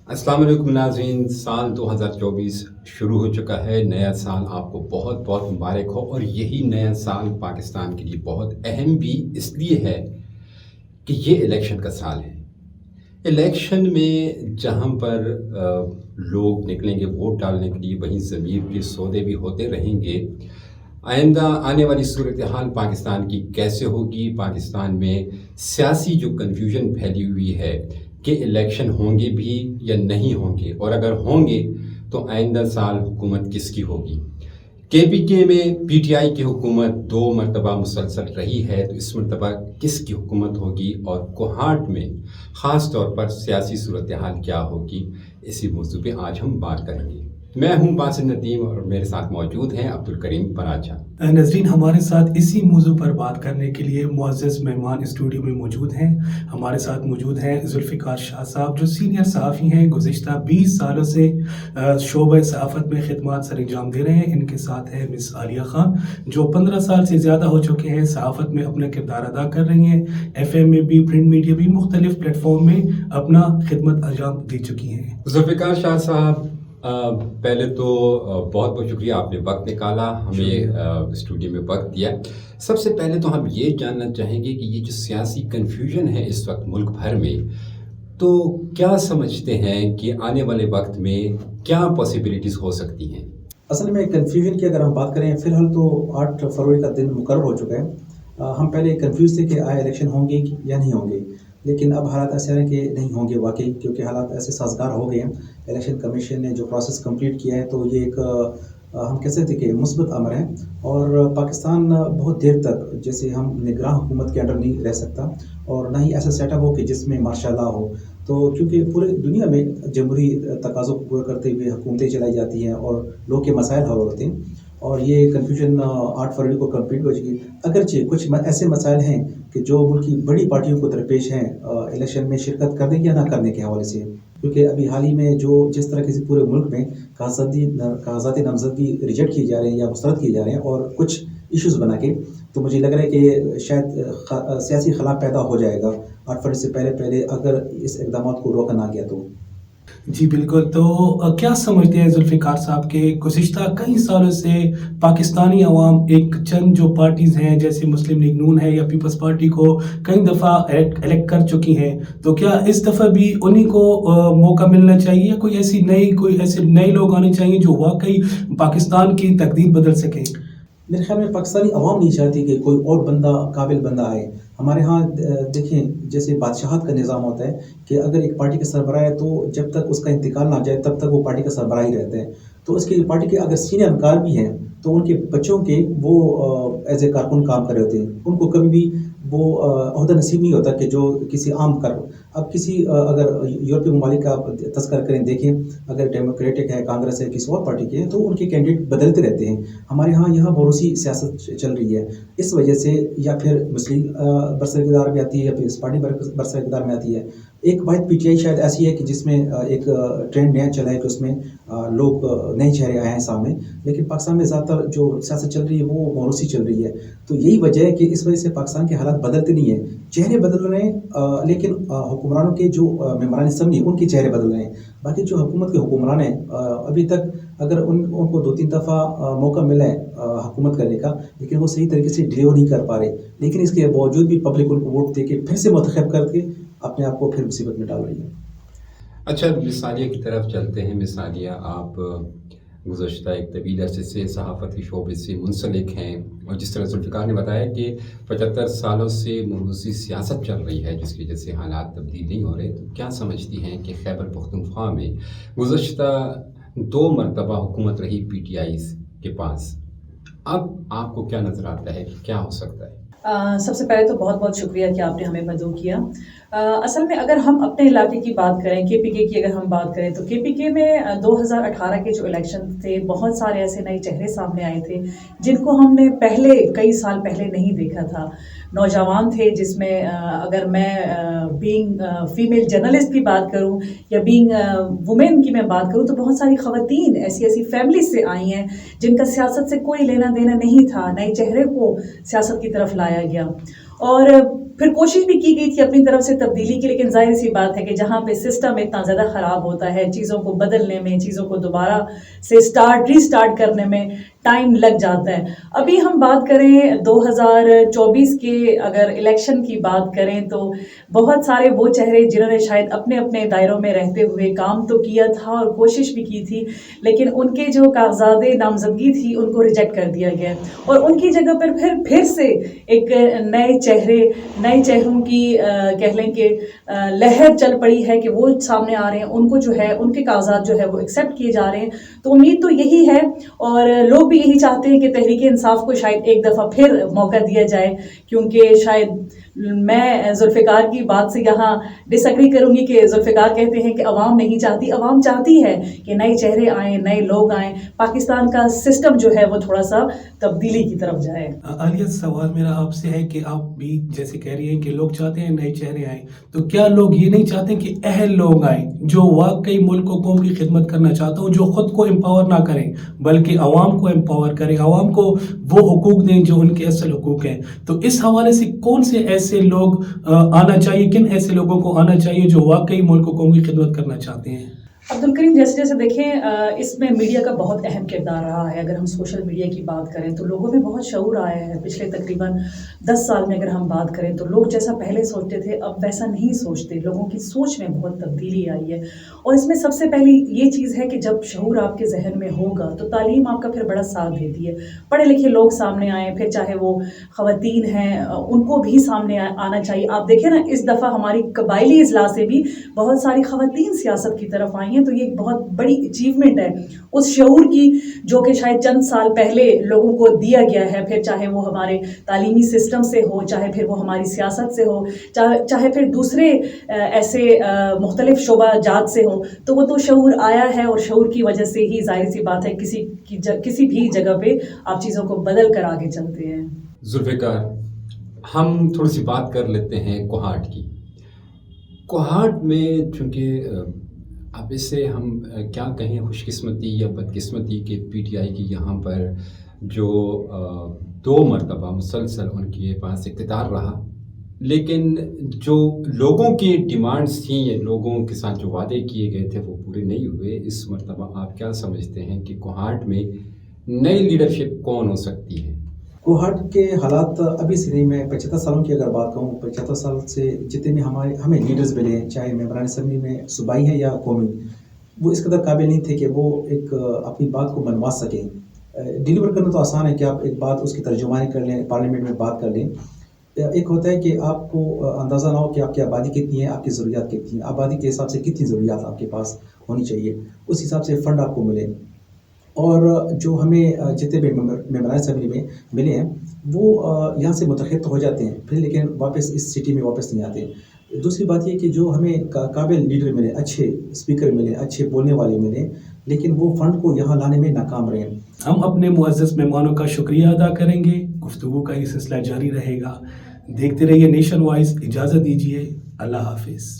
अस्सलाम वालेकुम नाज़रीन। साल 2024 शुरू हो चुका है। नया साल आपको बहुत बहुत मुबारक हो। और यही नया साल पाकिस्तान के लिए बहुत अहम भी इसलिए है कि ये इलेक्शन का साल है। इलेक्शन में जहाँ पर लोग निकलेंगे वोट डालने के लिए, वहीं ज़मीर के सौदे भी होते रहेंगे। आइंदा आने वाली सूरत हाल पाकिस्तान की कैसे होगी, पाकिस्तान में सियासी जो कन्फ्यूजन फैली हुई है कि इलेक्शन होंगे भी या नहीं होंगे, और अगर होंगे तो आइंदा साल हुकूमत किसकी होगी। KPK में PTI की हुकूमत 2 मरतबा मुसलसल रही है, तो इस मरतबा किसकी हुकूमत होगी और कोहाट में ख़ास तौर पर सियासी सूरत हाल क्या होगी, इसी मौजू पे आज हम बात करेंगे। मैं हूं बासित नदीम और मेरे साथ मौजूद हैं अब्दुल करीम पराचा। नजरीन, हमारे साथ इसी मौजू पर बात करने के लिए मुअज़्ज़ज़ मेहमान स्टूडियो में मौजूद हैं। हमारे साथ मौजूद हैं जुल्फ़िकार शाह साहब, जो सीनियर सहाफ़ी हैं, गुज़िश्ता 20 सालों से शोबे सहाफ़त में खिदमत सर अंजाम दे रहे हैं। इनके साथ है मिस आलिया ख़ान, जो 15 साल से ज़्यादा हो चुके हैं सहाफ़त में अपना किरदार अदा कर रही हैं। FM में भी, प्रिंट मीडिया भी, मुख्तलिफ प्लेटफॉर्म में अपना खिदमत अंजाम दे चुकी हैं। जुल्फ़िकार शाह साहब, पहले तो बहुत बहुत शुक्रिया, आपने वक्त निकाला, हमें स्टूडियो में वक्त दिया। सबसे पहले तो हम ये जानना चाहेंगे कि ये जो सियासी कन्फ्यूजन है इस वक्त मुल्क भर में, तो क्या समझते हैं कि आने वाले वक्त में क्या पॉसिबिलिटीज़ हो सकती हैं। असल में कन्फ्यूजन की अगर हम बात करें, फ़िलहाल तो 8 फरवरी का दिन मुकर्रर हो चुका है। हम पहले कंफ्यूज थे कि आए इलेक्शन होंगे या नहीं होंगे, लेकिन अब हालात ऐसे हैं कि नहीं होंगे वाकई, क्योंकि हालात ऐसे साजगार हो गए हैं। इलेक्शन कमीशन ने जो प्रोसेस कंप्लीट किया है, तो ये एक हम कह सकते कि मुस्बत अमर है। और पाकिस्तान बहुत देर तक जैसे हम निगरान हुकूमत के अंडर नहीं रह सकता, और ना ही ऐसा सेटअप हो कि जिसमें मार्शल लॉ हो। तो क्योंकि पूरे दुनिया में जमहूरी तकाज़ों को पूरा करते हुए हुकूमतें चलाई जाती हैं और लोग के मसाइल हल होते हैं, और ये कन्फ्यूजन 8 फरवरी को कंप्लीट हो जाएगी। अगरचे कुछ ऐसे मसाइल हैं कि जो मुल्क की बड़ी पार्टियों को दरपेश हैं इलेक्शन में शिरकत करने या ना करने के हवाले से, क्योंकि अभी हाल ही में जो जिस तरह से पूरे मुल्क में कागजाती नामजदगी रिजेक्ट किए जा रहे हैं या मुस्तरद किए जा रहे हैं, और कुछ इश्यूज़ बना के, तो मुझे लग रहा है कि शायद सियासी खलाफ पैदा हो जाएगा 8 फरवरी से पहले अगर इस इक़दाम को रोका ना गया तो। जी बिल्कुल। तो क्या समझते हैं जुल्फ़िकार साहब के गुज़िश्ता कई सालों से पाकिस्तानी अवाम एक चंद जो पार्टीज़ हैं, जैसे मुस्लिम लीग नून है या पीपल्स पार्टी, को कई दफ़ा इलेक्ट कर चुकी हैं, तो क्या इस दफ़ा भी उन्हीं को मौका मिलना चाहिए, या कोई ऐसे नए लोग आने चाहिए जो वाकई पाकिस्तान की तकदीर बदल सकें। मेरे ख्याल में पाकिस्तानी अवाम नहीं चाहती कि कोई और बंदा, काबिल बंदा आए। हमारे यहाँ देखें, जैसे बादशाहत का निज़ाम होता है कि अगर एक पार्टी का सरबराह है, तो जब तक उसका इंतकाल ना जाए तब तक वो पार्टी का सरबराह ही रहते हैं। तो उसकी पार्टी के अगर सीनियर अहलकार भी हैं, तो उनके बच्चों के वो एज ए कारकुन काम कर रहे होते हैं, उनको कभी भी वो ओहदा नसीब नहीं होता कि जो किसी आम कर। अब किसी अगर यूरोपीय ममालिक का आप तस्कर करें, देखें, अगर डेमोक्रेटिक है, कांग्रेस है, किसी और पार्टी के हैं, तो उनके कैंडिडेट बदलते रहते हैं। हमारे यहाँ बोरूसी सियासत चल रही है, इस वजह से, या फिर मुस्लिम बरसरदार में आती है, या फिर इस पार्टी बरसरदार में आती है। एक वाहिद PTI शायद ऐसी है कि जिसमें एक ट्रेंड नया चला है कि उसमें लोग नए चेहरे आए हैं सामने, लेकिन पाकिस्तान में ज़्यादातर जो सियासत चल रही है वो मोरूसी चल रही है। तो यही वजह है कि इस वजह से पाकिस्तान के हालात बदलते नहीं हैं, चेहरे बदल रहे हैं, लेकिन हुक्मरानों के जो मेम्बरान असम्बली उनके चेहरे बदल रहे हैं। बाकी जो हुकूमत के हुक्मरान हैं, अभी तक अगर उनको 2-3 दफ़ा मौका मिला है हुकूमत करने का, लेकिन वो सही तरीके से डिलीवर नहीं कर पा रहे। लेकिन इसके बावजूद भी पब्लिक उनको वोट दे के फिर से मुंतखब करके अपने आप को फिर मुसीबत में डाल रही है। अच्छा, मिस आलिया की तरफ चलते हैं। मिस आलिया, आप गुज़श्ता एक तवील अरसे से सहाफ़ती शोबे से मुंसलिक हैं, और जिस तरह जुल्फ़िकार ने बताया कि 75 सालों से मोरूसी सियासत चल रही है, जिसकी वजह से हालात तब्दील नहीं हो रहे, तो क्या समझती हैं कि खैबर पख्तूनख्वा में गुज़श्ता 2 मरतबा हुकूमत रही PTI के पास, अब आपको क्या नज़र आता है कि क्या हो सकता है। सबसे पहले तो बहुत बहुत शुक्रिया कि आपने हमें मदऊ किया। असल में अगर हम अपने इलाके की बात करें, KPK की अगर हम बात करें, तो KPK में 2018 के जो इलेक्शन थे, बहुत सारे ऐसे नए चेहरे सामने आए थे जिनको हमने कई साल पहले नहीं देखा था। नौजवान थे, जिसमें अगर मैं बीइंग फीमेल जर्नलिस्ट की बात करूं या बीइंग वुमेन की मैं बात करूं, तो बहुत सारी ख़वातीन ऐसी फैमिली से आई हैं जिनका सियासत से कोई लेना देना नहीं था। नए चेहरे को सियासत की तरफ लाया गया, और फिर कोशिश भी की गई थी अपनी तरफ से तब्दीली की, लेकिन जाहिर सी बात है कि जहाँ पे सिस्टम इतना ज़्यादा ख़राब होता है, चीज़ों को बदलने में, चीज़ों को दोबारा से रीस्टार्ट करने में टाइम लग जाता है। अभी हम बात करें 2024 के, अगर इलेक्शन की बात करें तो बहुत सारे वो चेहरे जिन्होंने शायद अपने अपने दायरों में रहते हुए काम तो किया था और कोशिश भी की थी, लेकिन उनके जो कागजात नामजदगी थी उनको रिजेक्ट कर दिया गया और उनकी जगह पर फिर से एक नए चेहरों की कह लें कि लहर चल पड़ी है कि वो सामने आ रहे हैं, उनको जो है उनके कागजात जो है वो एक्सेप्ट किए जा रहे हैं। तो उम्मीद तो यही है और लोग भी यही चाहते हैं कि तहरीक इंसाफ को शायद एक दफ़ा फिर मौका दिया जाए, क्योंकि शायद मैं जुल्फ़िकार की बात से यहाँ डिसएग्री करूँगी कि जुल्फ़िकार कहते हैं कि अवाम नहीं चाहती, अवाम चाहती है कि नए चेहरे आएँ, नए लोग आएँ, पाकिस्तान का सिस्टम जो है वो थोड़ा सा तब्दीली की तरफ जाए। आलिया, सवाल मेरा आपसे है कि आप भी जैसे कह रही हैं कि लोग चाहते हैं नए चेहरे आए, तो क्या लोग ये नहीं चाहते कि अहल लोग आए जो वाकई मुल्क और कौम की खिदमत करना चाहते हो, जो खुद को एम्पावर ना करें बल्कि आवाम को एम्पावर करें, आवाम को वो हुकूक दें जो उनके असल हुकूक हैं? तो इस हवाले से कौन से ऐसे लोग आना चाहिए, किन ऐसे लोगों को आना चाहिए जो वाकई मुल्क और कौम की खिदमत करना चाहते हैं? अब्दुल करीम, जैसे जैसे देखें इसमें मीडिया का बहुत अहम किरदार रहा है। अगर हम सोशल मीडिया की बात करें तो लोगों में बहुत शऊर आया है। पिछले तकरीबन 10 साल में अगर हम बात करें तो लोग जैसा पहले सोचते थे अब वैसा नहीं सोचते, लोगों की सोच में बहुत तब्दीली आई है। और इसमें सबसे पहली ये चीज़ है कि जब शऊर आपके जहन में होगा तो तालीम आपका फिर बड़ा साथ देती है। पढ़े लिखे लोग सामने आएँ, फिर चाहे वो ख़वातीन हैं उनको भी सामने आना चाहिए। आप देखें ना, इस दफ़ा हमारी कबायली इजलास से भी बहुत सारी ख़वातीन सियासत की तरफ आई हैं, तो ये एक बहुत बड़ी अचीवमेंट है उस शऊर की जो कि शायद चंद साल पहले लोगों को दिया गया है। फिर चाहे वो हमारे तालीमी सिस्टम से हो, चाहे फिर वो हमारी सियासत से हो, चाहे फिर दूसरे ऐसे मुख्तलिफ शोबा जात से हो, तो वो तो शऊर आया है और शऊर की वजह से ही जाहिर सी बात है किसी भी जगह पे आप चीज़ों को बदल कर आगे चलते हैं। जुल्फ़िकार, हम थोड़ी सी बात कर लेते हैं कोहाट की। कोहाट में चूँकि अब इससे हम क्या कहें, खुशकिस्मती या बदकिस्मती के पीटीआई की यहाँ पर जो 2 मरतबा मुसलसल उनके पास इक़्तिदार रहा, लेकिन जो लोगों की डिमांड्स थी, लोगों के साथ जो वादे किए गए थे वो पूरे नहीं हुए। इस मरतबा आप क्या समझते हैं कि कोहाट में नई लीडरशिप कौन हो सकती है? कोहाट के हालात अभी से नहीं, मैं 75 सालों की अगर बात कहूँ, 75 साल से जितने भी हमें लीडर्स मिले हैं, चाहे मेंबरान असम्बली में सूबाई हैं या कौमी, वो इस कदर काबिल नहीं थे कि वो एक अपनी बात को मनवा सकें। डिलीवर करना तो आसान है कि आप एक बात उसकी तर्जुमानी कर लें, पार्लियामेंट में बात कर लें। एक होता है कि आपको अंदाज़ा ना हो कि आपकी आबादी कितनी है, आपकी ज़रूरियात कितनी है, आबादी के हिसाब से कितनी ज़रूरियात आपके पास होनी चाहिए, उस हिसाब से फ़ंड आपको मिले। और जो हमें जितने भी मेंबरान असम्बली में मिले हैं वो यहाँ से मुतखिब तो हो जाते हैं फिर, लेकिन वापस इस सिटी में वापस नहीं आते। दूसरी बात ये कि जो हमें काबिल लीडर मिले, अच्छे स्पीकर मिले, अच्छे बोलने वाले मिले, लेकिन वो फ़ंड को यहाँ लाने में नाकाम रहे। हम अपने मुअज़्ज़ज़ मेहमानों का शुक्रिया अदा करेंगे। गुफ्तगू का ये सिलसिला जारी रहेगा। देखते रहिए नेशन वॉइस। इजाज़त दीजिए, अल्लाह हाफिज़।